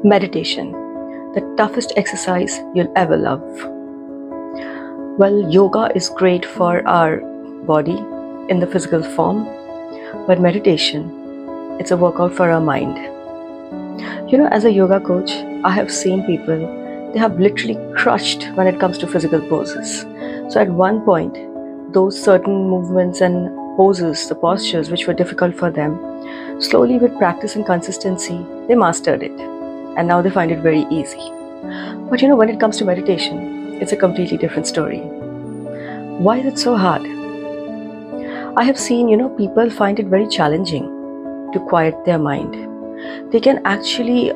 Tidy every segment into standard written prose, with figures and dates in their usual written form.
Meditation, the toughest exercise you'll ever love. Well, yoga is great for our body in the physical form, but meditation, it's a workout for our mind. As a yoga coach, I have seen people, they have literally crushed when it comes to physical poses. So at one point, those certain movements and poses, the postures which were difficult for them, slowly with practice and consistency, they mastered it. And now they find it very easy. But when it comes to meditation, it's a completely different story. Why is it so hard? I have seen, people find it very challenging to quiet their mind. They can actually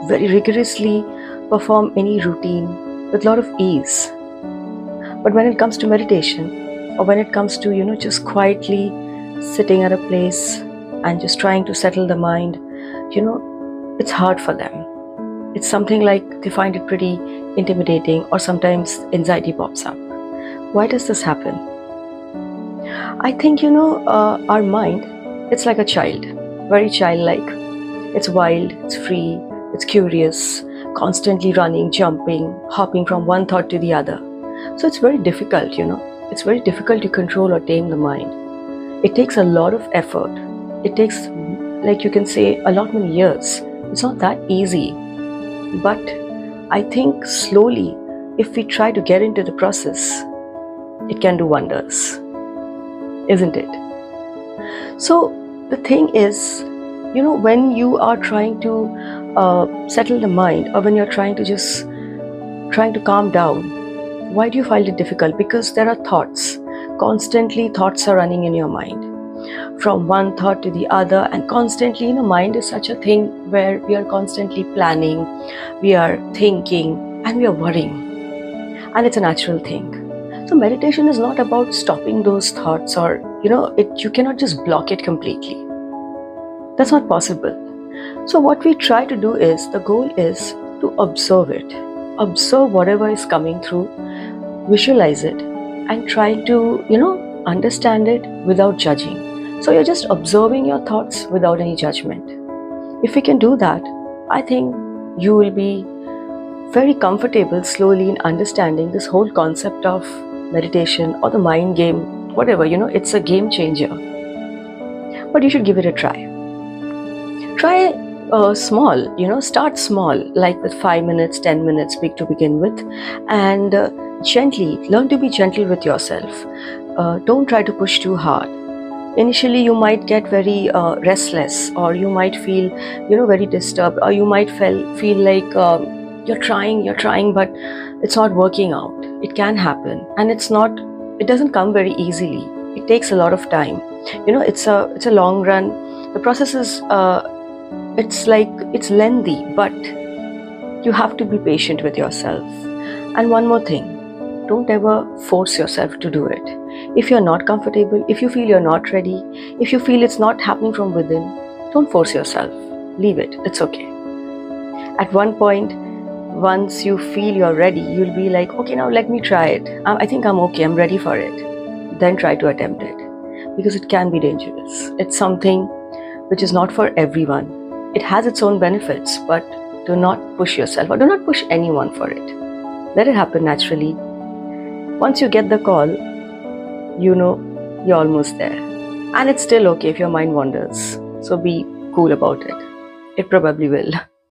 very rigorously perform any routine with a lot of ease. But when it comes to meditation, or when it comes to, just quietly sitting at a place and just trying to settle the mind, it's hard for them. It's something like they find it pretty intimidating, or sometimes anxiety pops up. Why does this happen? I think, our mind, it's like a child, very childlike. It's wild, it's free, it's curious, constantly running, jumping, hopping from one thought to the other. So it's very difficult, It's very difficult to control or tame the mind. It takes a lot of effort. It takes, like you can say, a lot many years. It's not that easy. But I think slowly, if we try to get into the process, it can do wonders, isn't it? So the thing is, when you are trying to settle the mind, or when you're trying to calm down, why do you find it difficult? Because there are thoughts. Constantly thoughts are running in your mind, from one thought to the other, and constantly, mind is such a thing where we are constantly planning, we are thinking, and we are worrying. And it's a natural thing. So meditation is not about stopping those thoughts, or, you cannot just block it completely. That's not possible. So what we try to do is, the goal is to observe it. Observe whatever is coming through, visualize it, and try to, understand it without judging. So you're just observing your thoughts without any judgment. If we can do that, I think you will be very comfortable slowly in understanding this whole concept of meditation or the mind game, whatever, it's a game changer. But you should give it a try. Try small, start small, like with 5 minutes, 10 minutes to begin with, and gently, learn to be gentle with yourself. Don't try to push too hard. Initially, you might get very restless, or you might feel, very disturbed, or you might feel like you're trying, but it's not working out. It can happen, and it doesn't come very easily. It takes a lot of time. It's a long run. The process is, it's lengthy, but you have to be patient with yourself. And one more thing, don't ever force yourself to do it. If you're not comfortable, if you feel you're not ready, if you feel it's not happening from within, don't force yourself. Leave it. It's okay. At one point, once you feel you're ready, you'll be like, okay, now let me try it. I think I'm okay. I'm ready for it. Then try to attempt it, because it can be dangerous. It's something which is not for everyone. It has its own benefits, but do not push yourself, or do not push anyone for it. Let it happen naturally. Once you get the call, you're almost there. And it's still okay if your mind wanders. So be cool about it. It probably will.